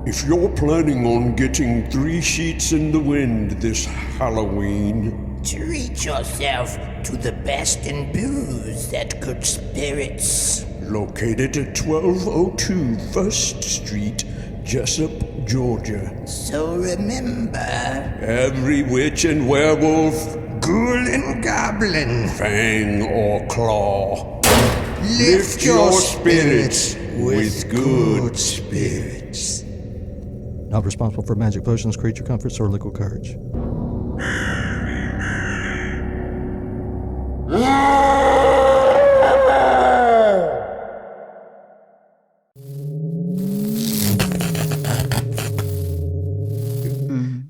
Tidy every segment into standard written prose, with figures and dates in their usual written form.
If you're planning on getting 3 sheets in the wind this Halloween, treat yourself to the best in booze at Good Spirits. Located at 1202 First Street, Jessup, Georgia. So remember, Every witch and werewolf, ghoul and goblin, fang or claw, lift your spirits with good spirits. Not responsible for magic potions, creature comforts, or liquid courage.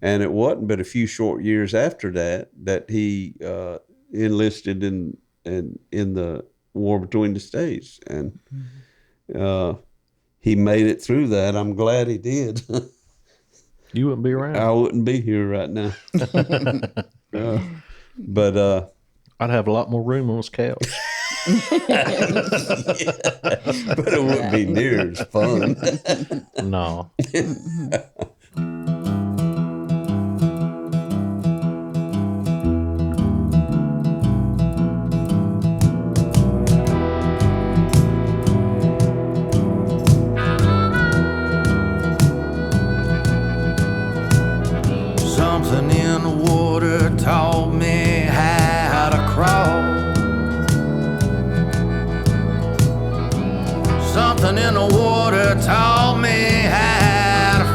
And it wasn't but a few short years after that he enlisted in the war between the states, and he made it through that. I'm glad he did. You wouldn't be around. I wouldn't be here right now. But I'd have a lot more room on his couch. but it wouldn't be near as fun. No. Something in the water taught me how to crawl. Something in the water taught me how to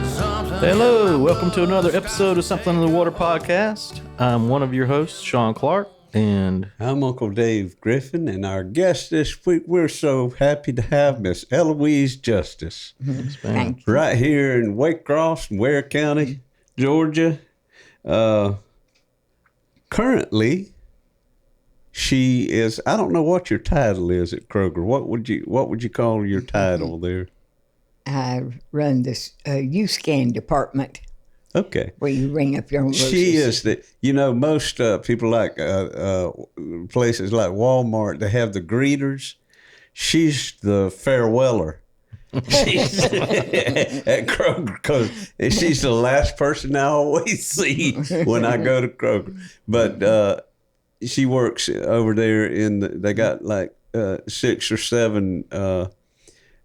fall. Hello, welcome to another episode of Something in the Water podcast. I'm one of your hosts, Sean Clark, and I'm Uncle Dave Griffin, and our guest this week, we're so happy to have Miss Eloise Justice. Thank you. Right here in Waycross, Ware County, Georgia. Currently, she is, I don't know what your title is at Kroger. What would you call your title there? I run this U-Scan department Okay. where you ring up your own groceries. She is most people like places like Walmart, they have the greeters. She's the fareweller. She's at Kroger, because she's the last person I always see when I go to Kroger. But she works over there they got like 6 or 7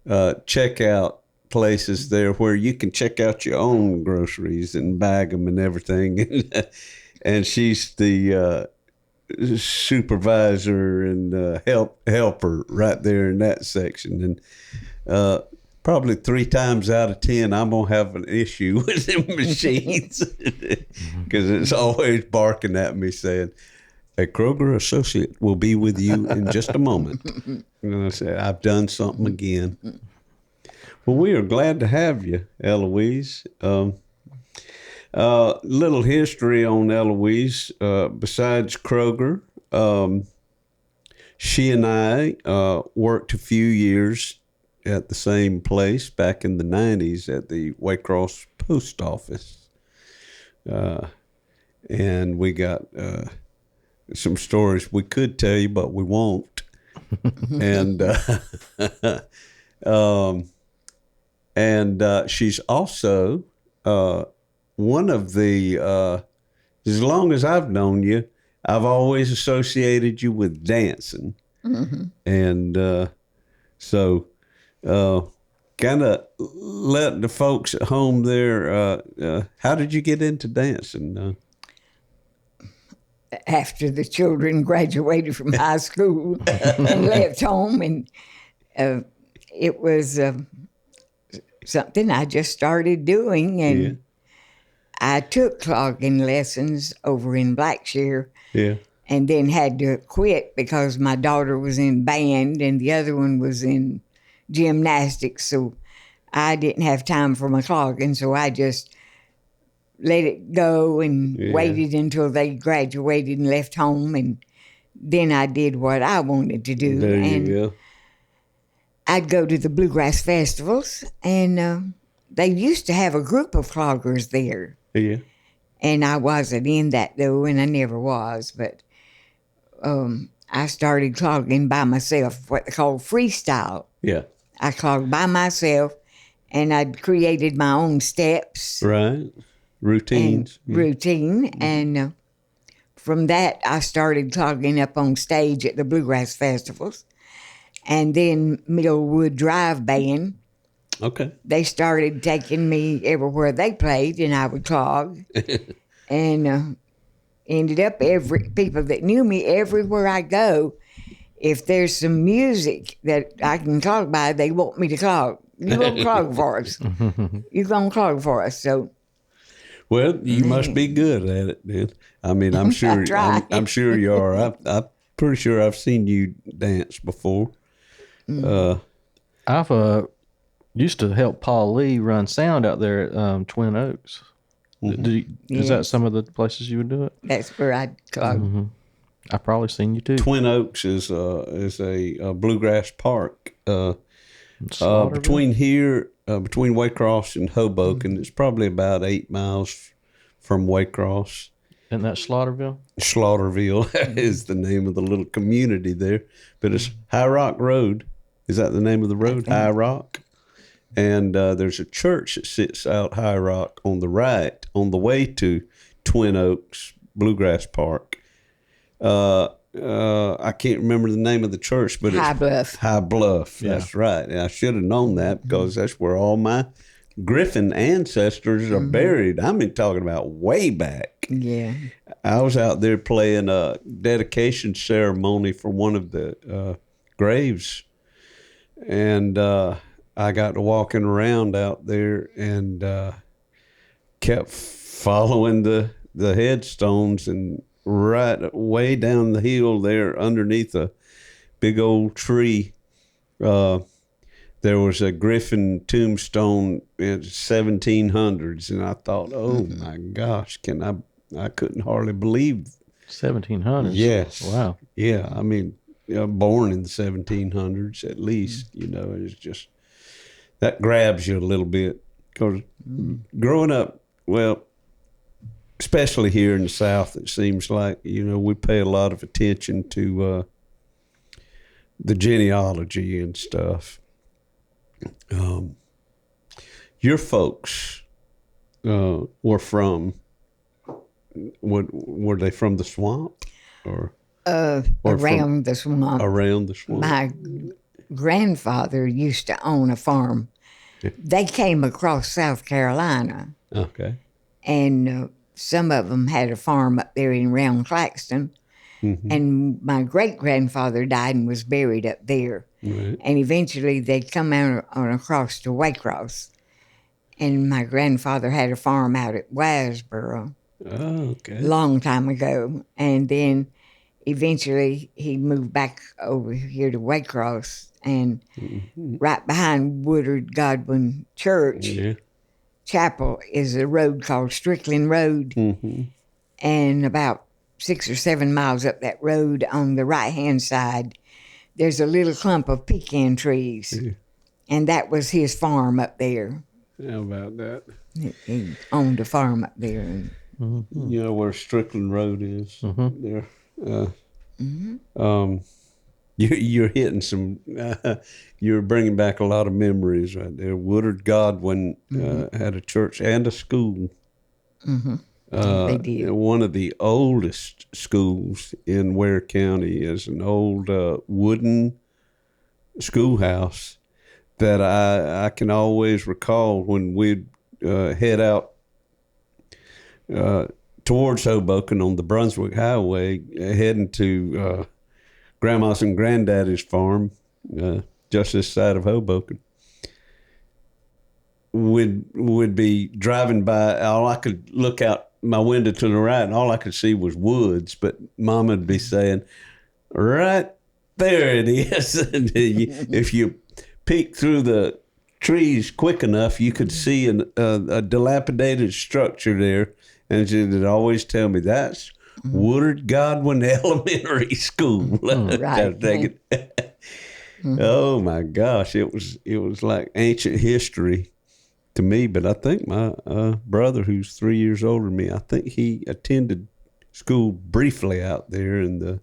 checkout places there where you can check out your own groceries and bag them and everything. And she's the supervisor and helper right there in that section. And probably 3 times out of 10, I'm going to have an issue with them machines because it's always barking at me saying, "A Kroger associate will be with you in just a moment." And I say, "I've done something again." Well, we are glad to have you, Eloise. Little history on Eloise. Besides Kroger, she and I worked a few years at the same place back in the 90s at the Waycross post office. And we got some stories we could tell you, but we won't. And she's also one of the, as long as I've known you, I've always associated you with dancing. Mm-hmm. And so kind of let the folks at home there, how did you get into dancing? After the children graduated from high school and left home, and it was something I just started doing, and I took clogging lessons over in Blackshear, and then had to quit because my daughter was in band and the other one was in gymnastics, so I didn't have time for my clogging, so I just let it go and waited until they graduated and left home, and then I did what I wanted to do. There you go. I'd go to the bluegrass festivals, and they used to have a group of cloggers there. Yeah. And I wasn't in that, though, and I never was. But I started clogging by myself, what they call freestyle. Yeah. I clogged by myself, and I'd created my own steps. Right. Routines. Routine. And from that, I started clogging up on stage at the bluegrass festivals. And then Millwood Drive band, Okay. they started taking me everywhere they played, and I would clog. And ended up people that knew me everywhere I go. If there's some music that I can clog by, they want me to clog. You gonna clog for us? You gonna clog for us? So, well, you must be good at it, then. I mean, I'm sure. I'm sure you are. I'm pretty sure I've seen you dance before. I've used to help Paul Lee run sound out there at Twin Oaks. Is that some of the places you would do it? that's where I clog. I've probably seen you too. Twin Oaks is a bluegrass park between Waycross and Hoboken. It's probably about 8 miles from Waycross. Isn't that Schlatterville? Schlatterville is the name of the little community there, but it's High Rock Road. Is that the name of the road? High Rock. And there's a church that sits out High Rock on the right on the way to Twin Oaks Bluegrass Park. I can't remember the name of the church, but High it's Bluff. High Bluff. Yeah. That's right. And I should have known that because that's where all my Griffin ancestors are buried. I mean, talking about way back. Yeah. I was out there playing a dedication ceremony for one of the graves, and I got to walking around out there and kept following the headstones, and right way down the hill there underneath a big old tree, there was a Griffin tombstone in 1700s, and I thought, oh my gosh, I couldn't hardly believe 1700s. Yes. Wow. Yeah, I mean, born in the 1700s at least. It's just that grabs you a little bit because growing up, well, especially here in the South, it seems like we pay a lot of attention to the genealogy and stuff. Your folks were from. Were they from the swamp, or Around the swamp. around the swamp? My grandfather used to own a farm. They came across South Carolina, Okay. and some of them had a farm up there in Round Claxton. And my great-grandfather died and was buried up there. Right. And eventually they come out on across to Waycross. And my grandfather had a farm out at Wasboro Oh, okay. long time ago. And then eventually he moved back over here to Waycross. And right behind Woodard Godwin Church Yeah. Chapel is a road called Strickland Road. And about 6 or 7 miles up that road on the right-hand side, there's a little clump of pecan trees. And that was his farm up there. How about that? He owned a farm up there. And You know where Strickland Road is? There. You're hitting some. You're bringing back a lot of memories right there. Woodard Godwin had a church and a school. They did. One of the oldest schools in Ware County is an old wooden schoolhouse that I can always recall when we'd head out towards Hoboken on the Brunswick Highway, heading to Grandma's and Granddaddy's farm, just this side of Hoboken. Would be driving by. All I could look out my window to the right, and all I could see was woods. But Mama would be saying, "Right there it is." And if you peek through the trees quick enough, you could see a dilapidated structure there. And she'd always tell me, that's Woodard Godwin Elementary School. Right. Oh my gosh, it was like ancient history to me. But I think my brother, who's 3 years older than me, I think he attended school briefly out there in the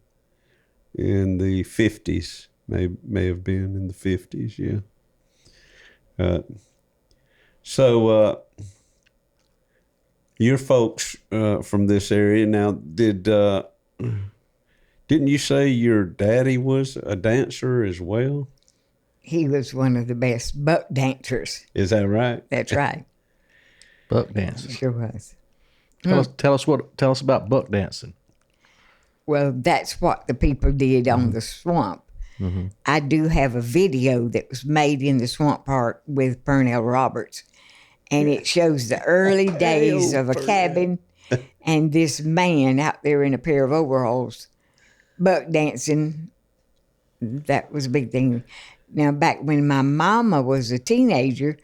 in the 50s. May have been in the 50s, yeah. So your folks from this area now, didn't you say your daddy was a dancer as well? He was one of the best buck dancers. Is that right? That's right. Buck dancing. Sure was. Tell us about buck dancing. Well, that's what the people did on the swamp. Mm-hmm. I do have a video that was made in the swamp park with Pernell Roberts, and it shows the early days of a cabin and this man out there in a pair of overalls buck dancing. That was a big thing. Now, back when my mama was a teenager,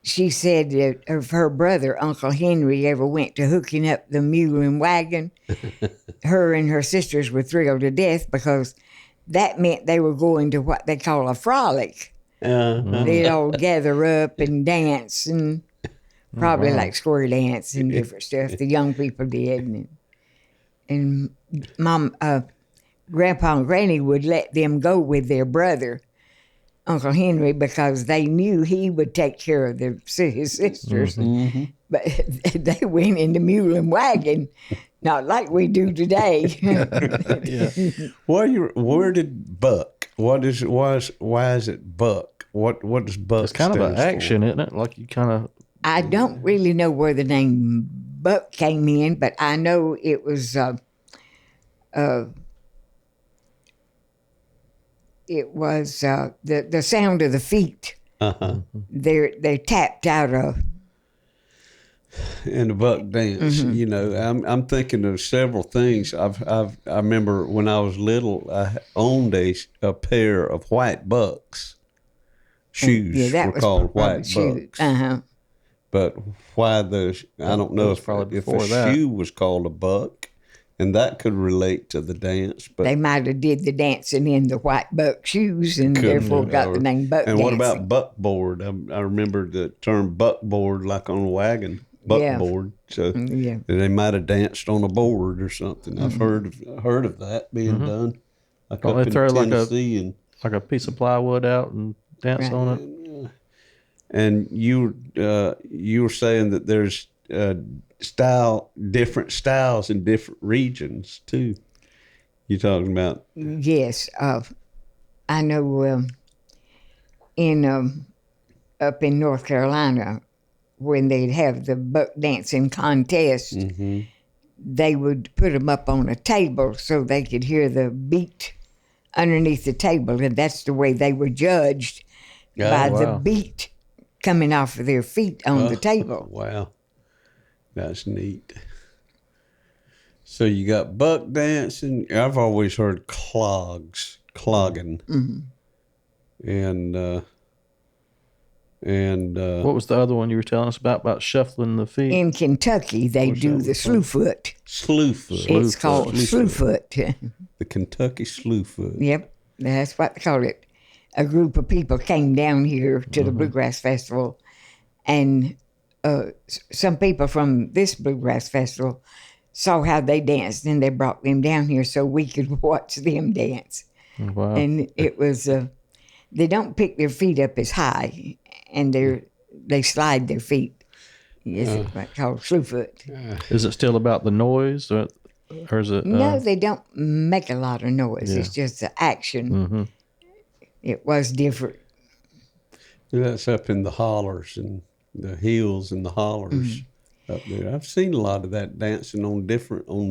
she said that if her brother, Uncle Henry, ever went to hooking up the mule and wagon, her and her sisters were thrilled to death because that meant they were going to what they call a frolic. They'd all gather up and dance, and probably like square dance and different stuff. The young people did. And Grandpa and Granny would let them go with their brother, Uncle Henry, because they knew he would take care of his sisters. Mm-hmm. But they went in the mule and wagon, not like we do today. Where did buck? Why is it buck? What does buck? It's kind of an stand action, for? isn't it? Like you kind of. I don't really know where the name buck came in, but I know it was the sound of the feet. Uh-huh. They tapped out a. And the buck dance, you know, I'm thinking of several things. I remember when I was little, I owned a pair of white bucks. Shoes were called white bucks. Uh-huh. But why those? I don't know if probably a before that. shoe was called a buck, and that could relate to the dance. But They might have did the dancing in the white buck shoes and therefore got the name buck and dancing. what about buckboard? I remember the term buckboard, like on a wagon. Buckboard, so they might have danced on a board or something. I've heard of that being done. Like Don't up they throw in Tennessee like a piece of plywood out and dance on it? And you were saying that there's different styles in different regions too. You talking about? Yes, I know. Up in North Carolina, when they'd have the buck dancing contest, they would put them up on a table so they could hear the beat underneath the table, and that's the way they were judged, by the beat coming off of their feet on the table. Wow, that's neat. So you got buck dancing. I've always heard clogging, and What was the other one you were telling us about shuffling the feet? In Kentucky, they do the slewfoot. slewfoot. It's called slewfoot. The Kentucky slewfoot. Yep, that's what they call it. A group of people came down here to the Bluegrass Festival, and some people from this Bluegrass Festival saw how they danced, and they brought them down here so we could watch them dance. Wow. And it was, they don't pick their feet up as high, and they slide their feet. It's called slewfoot. Is it still about the noise, or is it? No, they don't make a lot of noise. It's just the action. It was different. That's up in the hollers and the hills and the hollers up there. I've seen a lot of that dancing on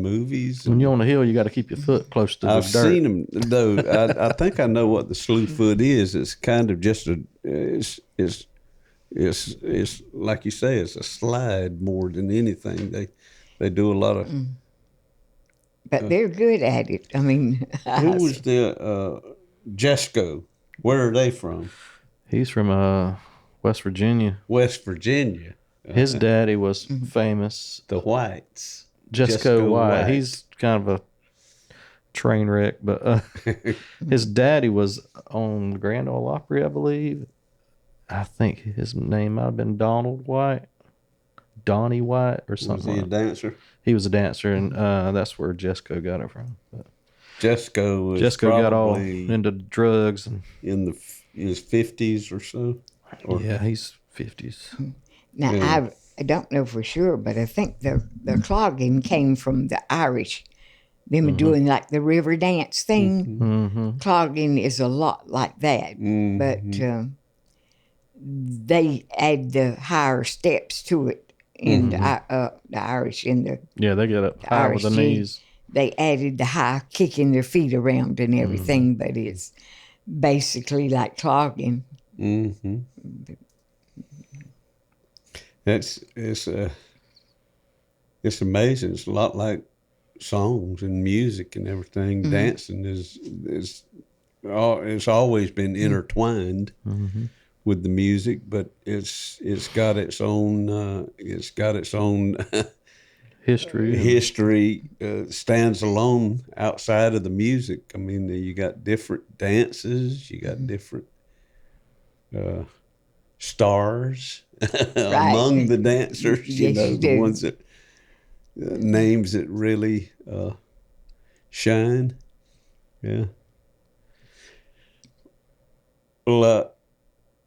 movies. When you're on the hill, you got to keep your foot close to the I've dirt. seen them though. I think I know what the slewfoot is. It's kind of just it's like you say, it's a slide more than anything. They do a lot of. But they're good at it. I mean, Who was the Jesco? Where are they from? He's from West Virginia. West Virginia. His daddy was famous. The Whites. Jesco White. He's kind of a train wreck, but his daddy was on Grand Ole Opry, I believe. I think his name might have been Donnie White, or something. Was he a dancer? He was a dancer, and that's where Jesco got it from. But Jesco got all into drugs and in his 50s or so. yeah, he's 50s. Now, Yeah. I don't know for sure, but I think the clogging came from the Irish. Them doing like the river dance thing. Mm-hmm. Clogging is a lot like that, but they add the higher steps to it in the Irish. In the Yeah, they get up high with the Irish knees. they added the high kicking their feet around and everything, but it's basically like clogging. Mm-hmm. It's amazing. It's a lot like songs and music and everything. Dancing it's always been intertwined with the music, but it's got its own History. stands alone outside of the music. I mean, you got different dances, you got different stars among the dancers. Yes, you the do. ones that names that really shine. Yeah. Well,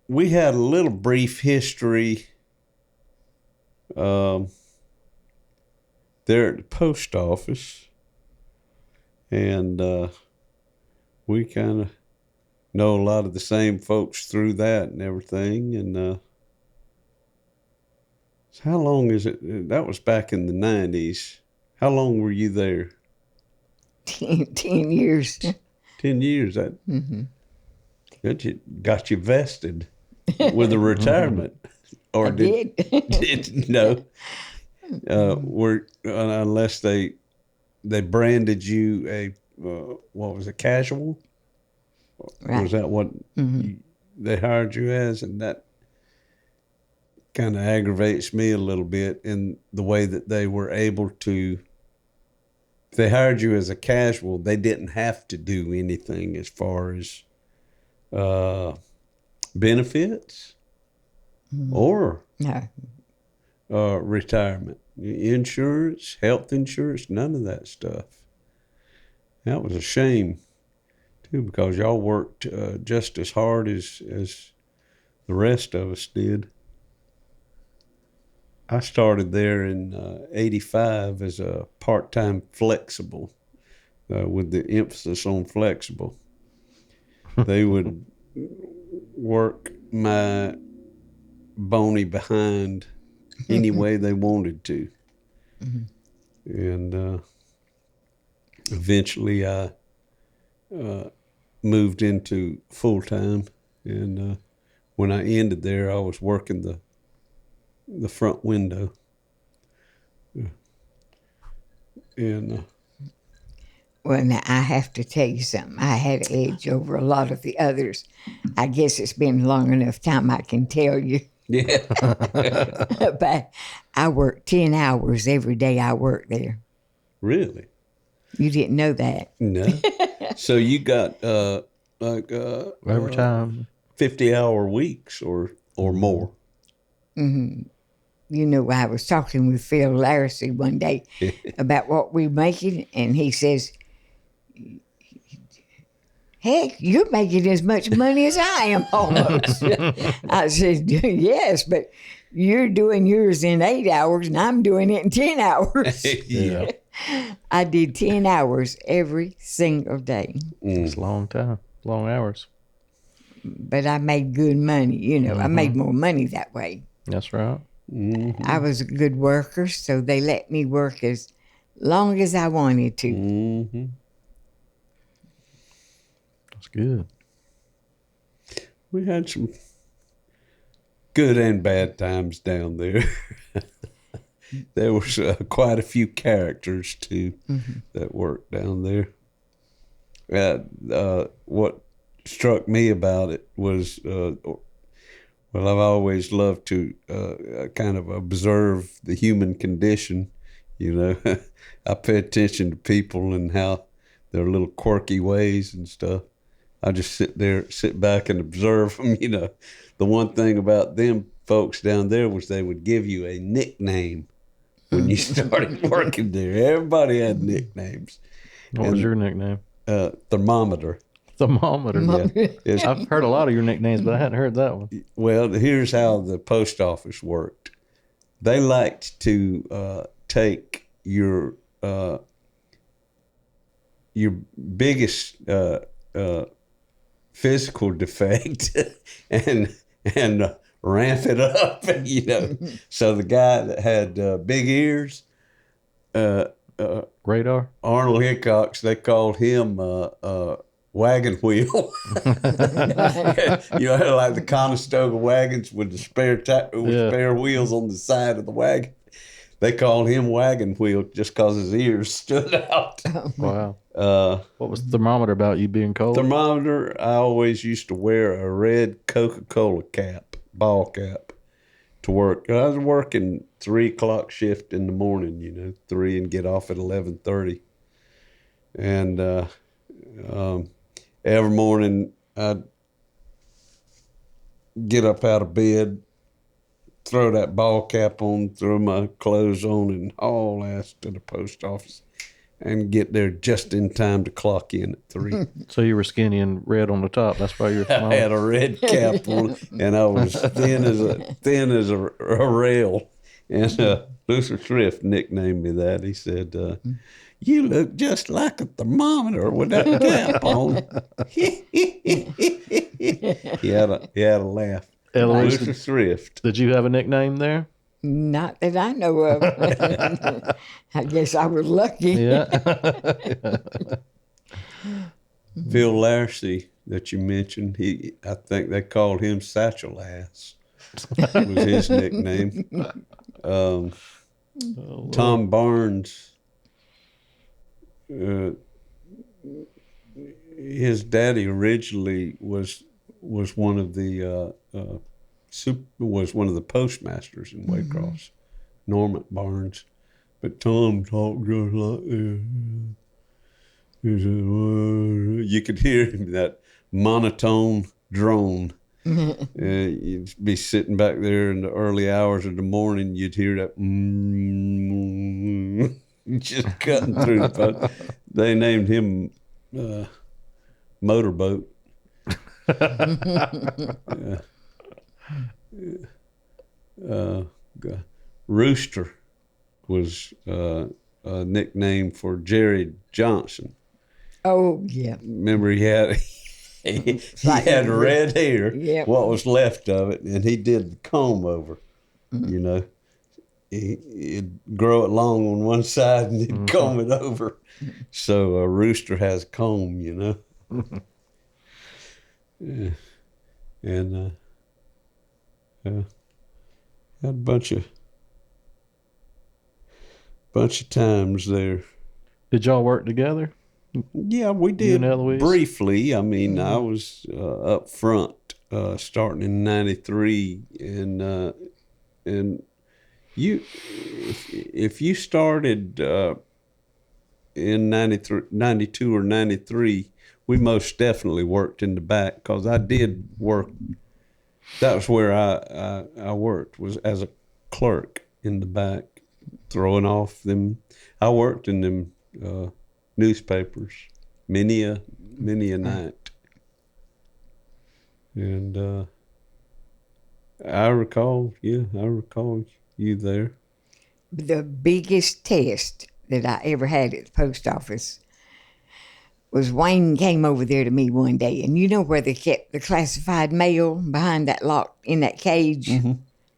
we had a little brief history there at the post office, and we kind of know a lot of the same folks through that and everything. And so how long is it? That was back in the 90s. How long were you there? 10 years. 10 years. That got you vested with a retirement. Or I did. did no? Unless they branded you a what was it, casual? Right. Was that what they hired you as? And that kind of aggravates me a little bit in the way that they were able to. If they hired you as a casual, they didn't have to do anything as far as benefits or No. retirement, insurance, health insurance, none of that stuff. That was a shame, too, because y'all worked just as hard as the rest of us did. I started there in 85 as a part-time flexible, with the emphasis on flexible. They would work my bony behind any way they wanted to. And eventually I moved into full-time. And when I ended there, I was working the front window. And Well, now I have to tell you something. I had an edge over a lot of the others. I guess it's been long enough time I can tell you. yeah. But I worked 10 hours every day I worked there. Really? You didn't know that. No. So you got like Overtime. 50-hour weeks or more. You know, I was talking with Phil Larissy one day about what we're making, and he says, heck, you're making as much money as I am almost. I said, yes, but you're doing yours in 8 hours, and I'm doing it in 10 hours. Yeah. I did 10 hours every single day, It's a long time, long hours. but I made good money. You know, I made more money that way. That's right. I was a good worker, so they let me work as long as I wanted to. Mm-hmm. That's good. We had some good and bad times down there. There was quite a few characters, too, that worked down there. What struck me about it was, well, I've always loved to kind of observe the human condition, you know. I pay attention to people and how their little quirky ways and stuff. I just sit back and observe them, you know. The one thing about them folks down there was they would give you a nickname when you started working there. Everybody had nicknames. What was your nickname? Thermometer. Thermometer. Yeah. It's- I've heard a lot of your nicknames, but I hadn't heard that one. well, here's how the post office worked. They liked to take your biggest physical defect and ramp it up, you know. So the guy that had big ears, Radar. Arnold Hickox, they called him wagon wheel. You know, like the Conestoga wagons with the spare wheels on the side of the wagon. They called him wagon wheel just because his ears stood out. Wow. What was the thermometer about you being cold? Thermometer, I always used to wear a red Coca-Cola cap, ball cap, to work. I was working 3 o'clock shift in the morning, you know, 3 and get off at 11:30. And every morning I'd get up out of bed, throw that ball cap on, throw my clothes on, and haul ass to the post office and get there just in time to clock in at 3. So you were skinny and red on the top. That's why you're small. I had a red cap on, and I was thin as a rail. And Luther Thrift nicknamed me that. He said, "You look just like a thermometer with that cap on." He had a laugh. Eloise, Luther Thrift. did you have a nickname there? Not that I know of. I guess I was lucky. Yeah. Phil Larcy that you mentioned, I think they called him Satchel Ass. Was his nickname. Tom Barnes, his daddy originally was one of the postmasters in Waycross, Norman Barnes, but Tom talked just like this. He said, well, you could hear him, that monotone drone. You'd be sitting back there in the early hours of the morning, you'd hear that just cutting through the phone. They named him Motorboat. Rooster was a nickname for Jerry Johnson. Oh, yeah. Remember, he had red hair, Yep. what was left of it, and he did the comb over. You know, he'd grow it long on one side and he'd comb it over. So a rooster has a comb, you know. Yeah. And had a bunch of times there. Did y'all work together? Yeah, we You did and Eloise? briefly. I mean, I was up front starting in '93, and you, if you started in 92 or '93, we most definitely worked in the back because I did work. That was where I worked, was as a clerk in the back, throwing off them. I worked in them newspapers many a night, and I recall you there. The biggest test that I ever had at the post office was Wayne came over there to me one day, and you know where they kept the classified mail behind that lock in that cage,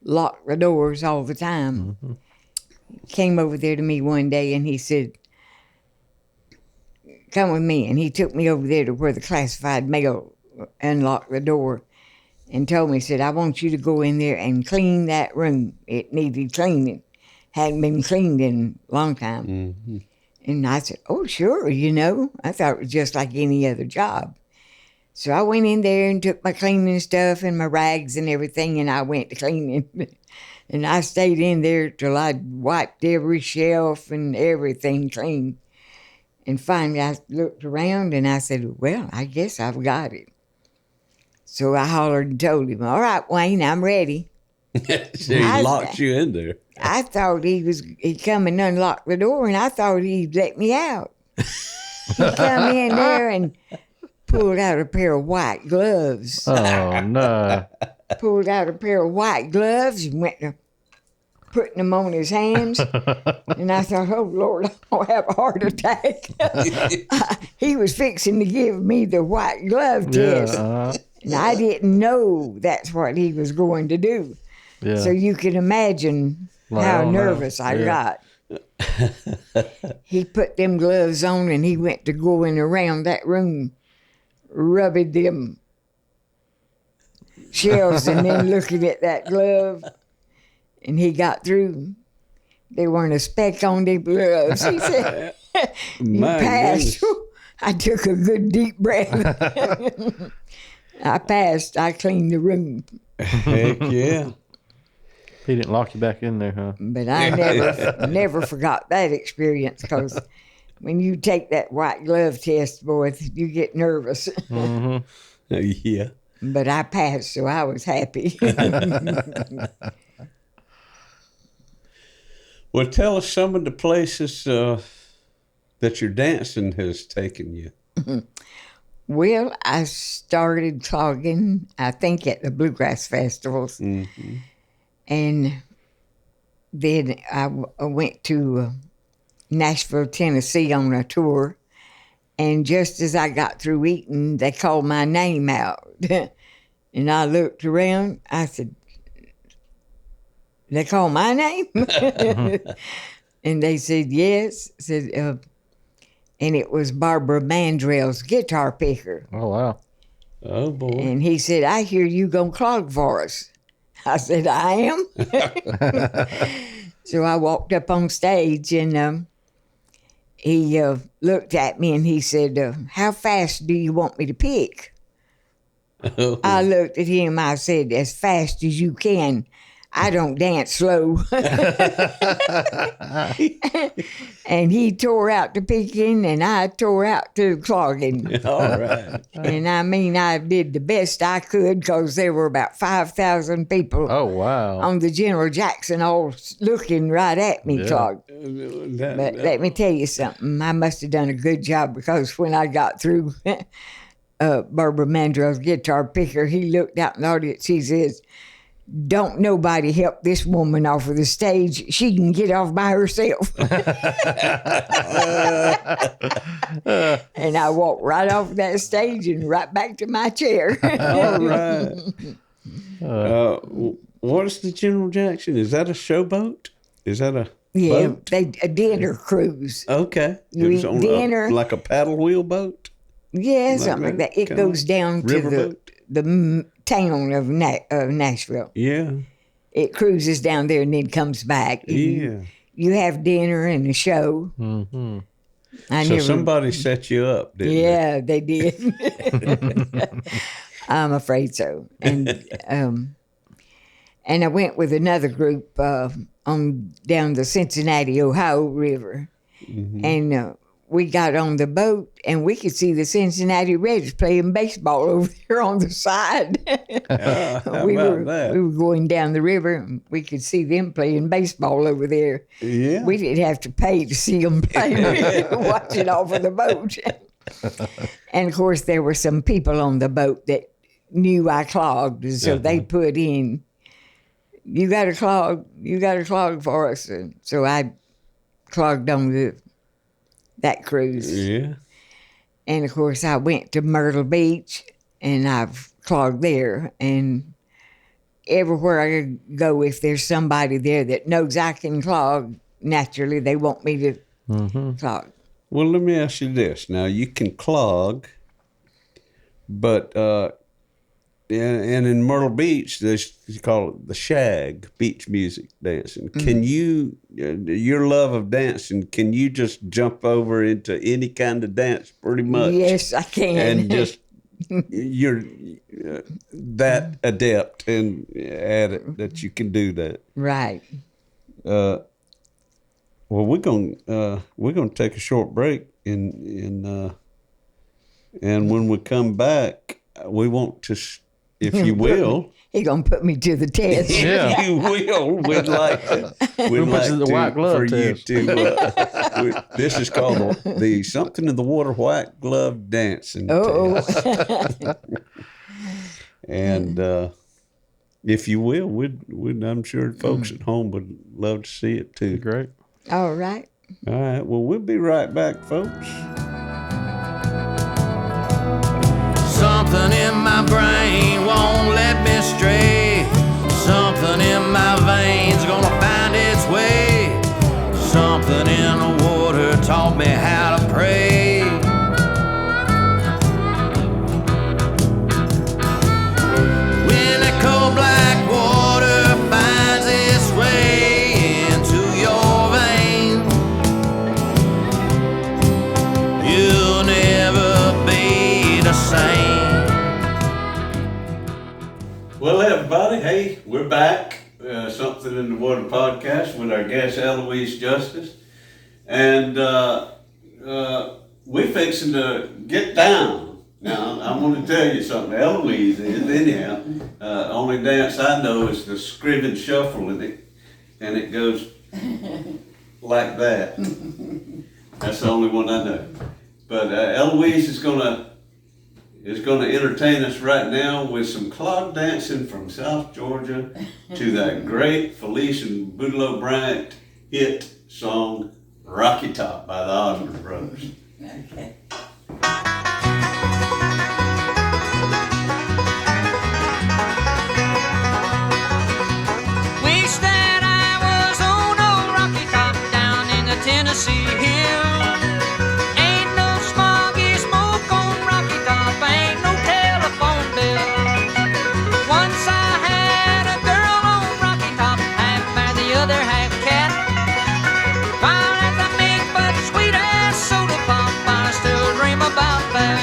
locked the doors all the time. Came over there to me one day, and he said, "Come with me," and he took me over there to where the classified mail unlocked the door, and told me, he said, "I want you to go in there and clean that room. It needed cleaning. Hadn't been cleaned in a long time." Mm-hmm. And I said, "Oh, sure, you know." I thought it was just like any other job. So I went in there and took my cleaning stuff and my rags and everything, and I went to cleaning. And I stayed in there till I'd wiped every shelf and everything clean. And finally I looked around and I said, "Well, I guess I've got it." So I hollered and told him, "All right, Wayne, I'm ready." So he locked you in there. I thought he'd come and unlock the door, and I thought he'd let me out. He come in there and pulled out a pair of white gloves. Oh, no. Pulled out a pair of white gloves and went to putting them on his hands. And I thought, oh, Lord, I'll have a heart attack. He was fixing to give me the white glove test. And I didn't know that's what he was going to do. Yeah. So you can imagine how nervous I got. He put them gloves on and he went to going around that room, rubbing them shells and then looking at that glove. And he got through. There weren't a speck on them gloves. He said, you passed. I took a good deep breath. I passed. I cleaned the room. Heck yeah. He didn't lock you back in there, huh? But I never forgot that experience, because when you take that white glove test, boy, you get nervous. Yeah. But I passed, so I was happy. Well, tell us some of the places that your dancing has taken you. Well, I started clogging, I think, at the Bluegrass Festivals. Mm-hmm. And then I went to Nashville, Tennessee on a tour. And just as I got through eating, they called my name out. And I looked around. I said, they call my name? And they said, yes. And it was Barbara Mandrell's guitar picker. Oh, wow. Oh, boy. And he said, I hear you gonna clog for us. I said, I am. So I walked up on stage and he looked at me and he said, how fast do you want me to pick? Oh. I looked at him, I said, as fast as you can. I don't dance slow. And he tore out to picking and I tore out to clogging. All right. And I mean, I did the best I could because there were about 5,000 people Oh, wow. on the General Jackson all looking right at me clogged. But let me tell you something. I must have done a good job, because when I got through Barbara Mandrell's guitar picker, he looked out in the audience. He says, don't nobody help this woman off of the stage. She can get off by herself. And I walked right off that stage and right back to my chair. All right. What is the General Jackson? Is that a showboat? Is that a boat? A dinner cruise. Okay. You It was eat on dinner. like a paddle wheel boat? Yeah, something like that. It kinda goes down to riverboat? the town of Nashville. Yeah. It cruises down there and then comes back. Yeah. You have dinner and a show. Mm-hmm. So somebody set you up, didn't they? Yeah, they did. I'm afraid so. And I went with another group on down the Cincinnati, Ohio River. Mm-hmm. And we got on the boat and we could see the Cincinnati Reds playing baseball over there on the side. We were going down the river and we could see them playing baseball over there. Yeah. We didn't have to pay to see them play. Watch it off of the boat. And of course, there were some people on the boat that knew I clogged, so they put in, you got to clog for us. And so I clogged on that cruise. Yeah. And of course, I went to Myrtle Beach and I've clogged there. And everywhere I go, if there's somebody there that knows I can clog, naturally they want me to clog. Well, let me ask you this. Now, you can clog, but and in Myrtle Beach, you call it the shag, beach music dancing. Can you, your love of dancing, can you just jump over into any kind of dance pretty much? Yes, I can. And just, you're that adept and at it that you can do that. Right. Well, we're gonna take a short break, and when we come back, we want to if you will. He gonna put me to the test. Yeah. If you will, we'd like to. We'll put you to the white glove for test. you to. This is called the something in the water white glove dancing test. And if you will, we'd I'm sure folks at home would love to see it too. Great. All right. All right. Well, we'll be right back, folks. Something in my brain won't let me stray. Something in my veins gonna find its way. Something in the water taught me how to pray. When that cold black water finds its way into your veins, you'll never be the same. Well, everybody, hey, we're back. Something in the Water podcast with our guest Eloise Justice, and we're fixing to get down. Now, I'm going to tell you something. Eloise is anyhow. Only dance I know is the Scriven Shuffle, and it goes like that. That's the only one I know. But Eloise is going to entertain us right now with some clog dancing from South Georgia to that great Felice and Boudleaux Bryant hit song, Rocky Top by the Osborne Brothers. Okay. Wish that I was on old Rocky Top down in the Tennessee hills. Ain't no smoggy smoke on Rocky Top, ain't no telephone bill. Once I had a girl on Rocky Top, half man, the other half cat. Fine as a mink, but sweet as soda pop, I still dream about that.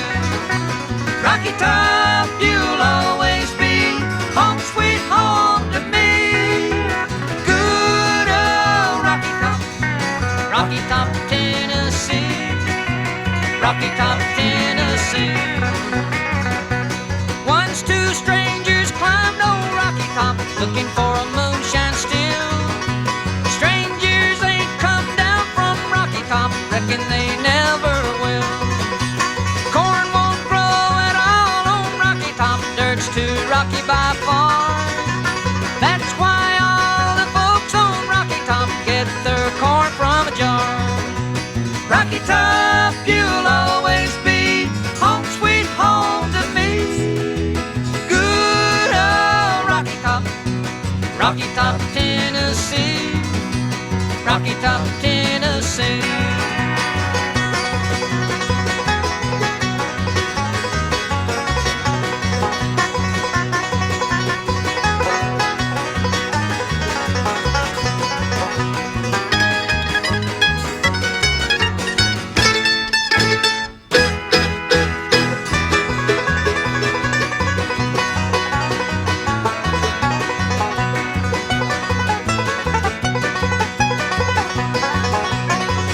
Rocky Top, you'll always be home, sweet home to me. Good old Rocky Top, Rocky Top, Tennessee. Rocky Top, Tennessee. Once two strangers climbed old Rocky Top, looking for a moonshine still. Strangers ain't come down from Rocky Top, reckon they never will. Corn won't grow at all on Rocky Top, dirt's too rocky by far. That's why all the folks on Rocky Top get their corn from a jar. Rocky Top, you'll always be home, sweet home to me. Good old Rocky Top, Rocky Top, Tennessee. Rocky Top, Tennessee.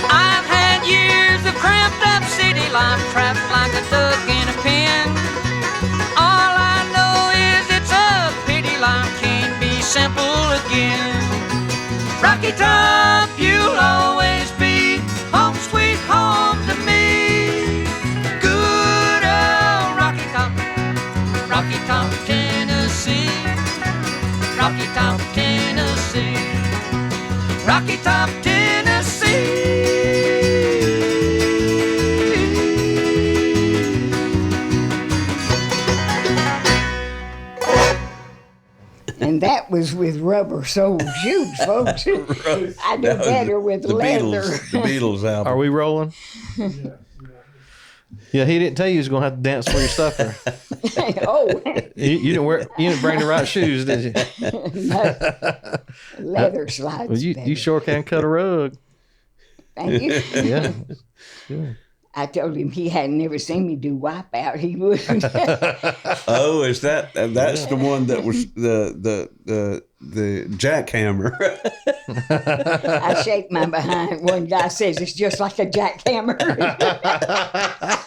I've had years of cramped up city life, trapped like a duck in a pen. All I know is it's a pity life can't be simple again. Rocky Top, you'll always be home, sweet home to me. Good old Rocky Top, Rocky Top, Tennessee. Rocky Top, Tennessee. Rocky Top, And that was with rubber sole shoes, folks. I do better with the leather. The Beatles album. Are we rolling? Yeah, he didn't tell you he was going to have to dance for your supper. Oh, You didn't bring the right shoes, did you? leather slides. Well, you sure can cut a rug. Thank you. Yeah. Sure. I told him he hadn't never seen me do wipeout. He wouldn't. Oh, is that's the one that was the jackhammer? I shake my behind. One guy says it's just like a jackhammer.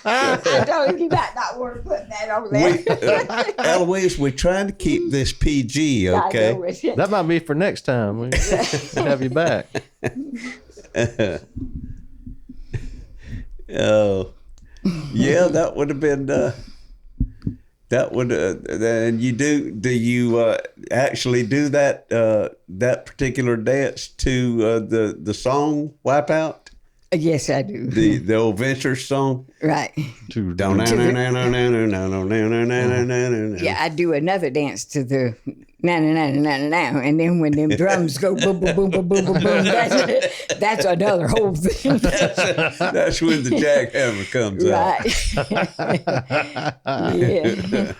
I told him he might not want to put that right on that. Eloise, we're trying to keep this PG, okay? I know it. That might be for next time. We'll have you back. Oh, yeah, that would have been. That would. And do you actually do that particular dance to the song "Wipeout"? Yes, I do. The old Venture song. Right. Yeah, Yeah, I do another dance to the na, and then when them drums go boom, boom, boom, boom, boom, boom, boom, that's another whole thing. That's when the jackhammer comes out. Right. Yeah.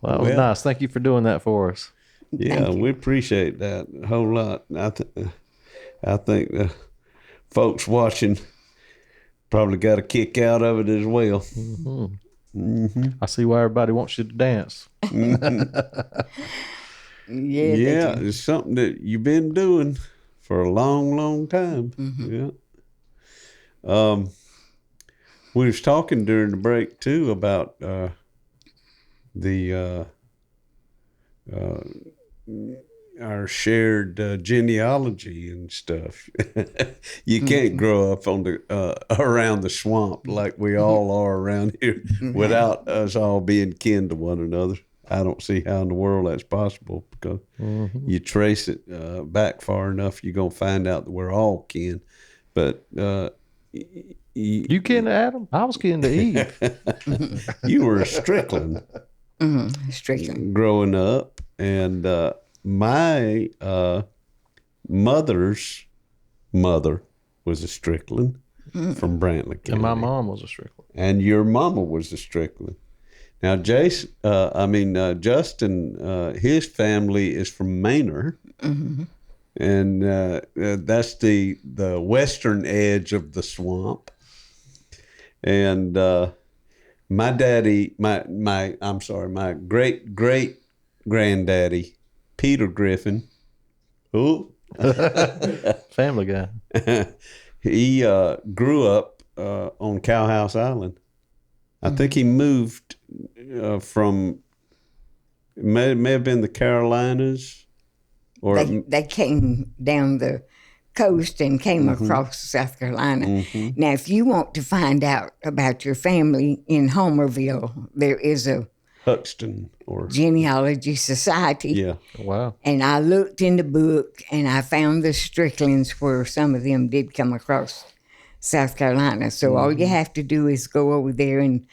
Well, it was nice. Thank you for doing that for us. Yeah, we appreciate that a whole lot. I think the folks watching probably got a kick out of it as well. Mm-hmm. Mm-hmm. I see why everybody wants you to dance. Yeah, it's something that you've been doing for a long, long time. Mm-hmm. Yeah. We was talking during the break too about our shared genealogy and stuff. You can't grow up on the around the swamp like we all are around here without us all being kin to one another. I don't see how in the world that's possible, because you trace it back far enough, you're gonna find out that we're all kin. But you kin to Adam? I was kin to Eve. You were a Strickland. Strickland. Growing up, and my mother's mother was a Strickland from Brantley County. And my mom was a Strickland. And your mama was a Strickland. Now, Justin, his family is from Manor, and that's the western edge of the swamp. And my daddy, my great granddaddy, Peter Griffin, Family Guy. he grew up on Cowhouse Island. I think he moved from, may have been the Carolinas, or they came down the coast and came across South Carolina. Now, if you want to find out about your family in Homerville, there is a Huxton or genealogy society. Yeah. Wow. And I looked in the book and I found the Stricklands where some of them did come across South Carolina. So all you have to do is go over there and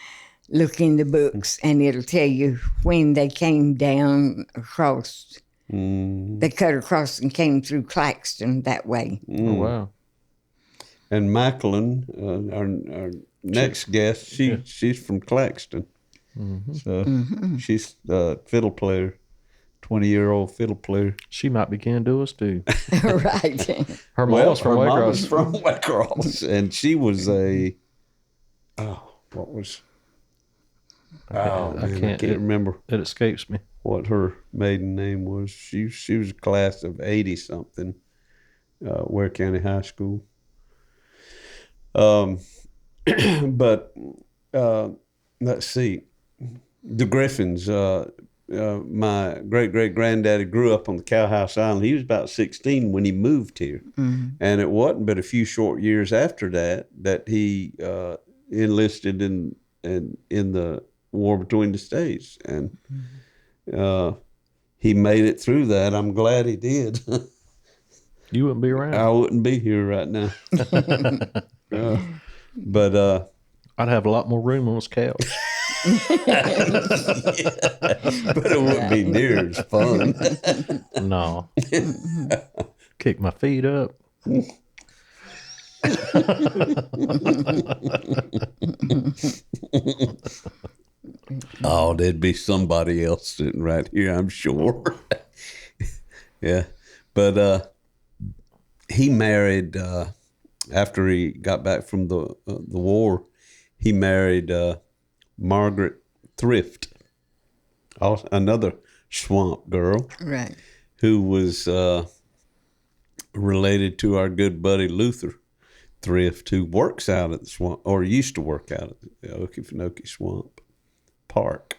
look in the books, and it'll tell you when they came down across. They cut across and came through Claxton that way. Oh, wow. And Macklin, our next guest, she's from Claxton. So she's a fiddle player, 20-year-old fiddle player. She might be kin to us too. Right. Her mom's from Waycross. Mama's from Waycross, and she was a I can't remember. It escapes me. What her maiden name was. She was a class of 80 something, Ware County High School. But let's see, the Griffins. My great granddaddy grew up on the Cowhouse Island. He was about 16 when he moved here, and it wasn't but a few short years after that he enlisted in the war between the states, and he made it through that. I'm glad he did. You wouldn't be around. I wouldn't be here right now. But I'd have a lot more room on this couch. But it wouldn't be near as fun. No. Kick my feet up. Oh, there'd be somebody else sitting right here, I'm sure. Yeah. But he married, after he got back from the war, he married Margaret Thrift, another swamp girl. Right. Who was related to our good buddy Luther Thrift, who works out at the swamp, or used to work out at the Okefenokee Swamp. park.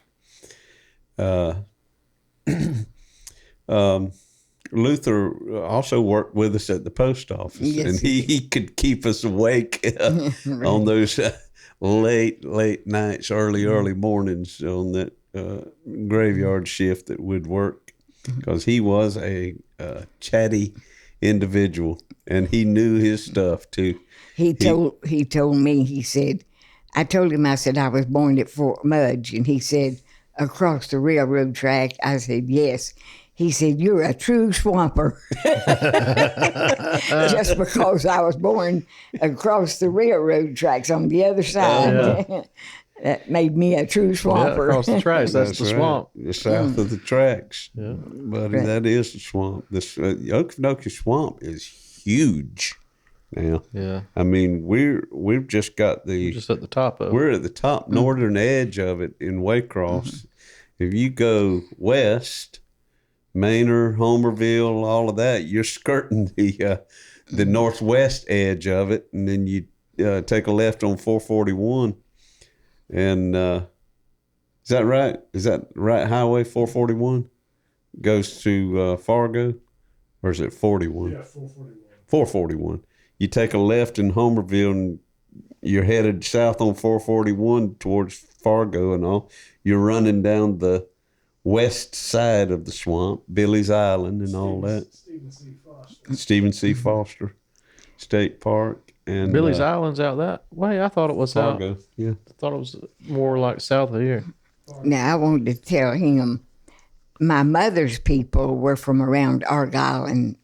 Luther also worked with us at the post office, Yes, and he could keep us awake on those late nights, early mornings on that graveyard shift that would work, because he was a chatty individual, and he knew his stuff too. He told me, he said, I told him, I said, I was born at Fort Mudge, and he said, across the railroad track. I said, yes. He said, you're a true swamper. Just because I was born across the railroad tracks on the other side. That made me a true swamper. Yeah, across the tracks, that's the swamp. The south of the tracks. Yeah. Buddy, that is the swamp. The Okefenokee Swamp is huge now. Yeah. I mean, we've just got We're just at the top of it. We're at the top northern edge of it in Waycross. If you go west, Manor, Homerville, all of that, you're skirting the northwest edge of it, and then you take a left on 441. And is that right? Is that right? Highway 441 goes to Fargo, or is it 41? Yeah, 441. 441. You take a left in Homerville, and you're headed south on 441 towards Fargo and all. You're running down the west side of the swamp, Billy's Island and all that. Stephen C. Foster State Park. And Billy's Island's out that way. I thought it was Fargo. out. Yeah. I thought it was more like south of here. Now, I wanted to tell him, my mother's people were from around Argyle and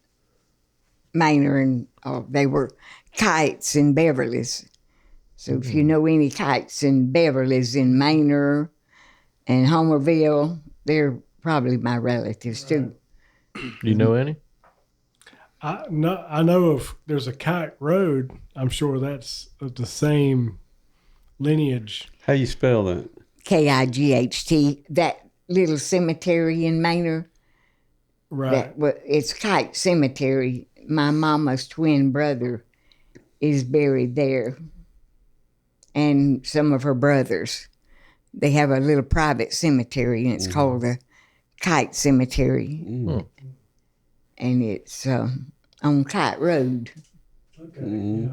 Manor, and they were Kites and Beverly's. So if you know any Kites and Beverly's in Manor and Homerville, they're probably my relatives too. You know any? I know of, there's a Kite Road. I'm sure that's of the same lineage. How you spell that? Kight. That little cemetery in Manor. Right. It's Kite Cemetery. My mama's twin brother is buried there, and some of her brothers. They have a little private cemetery, and it's called the Kite Cemetery. And it's on Kite Road. Okay.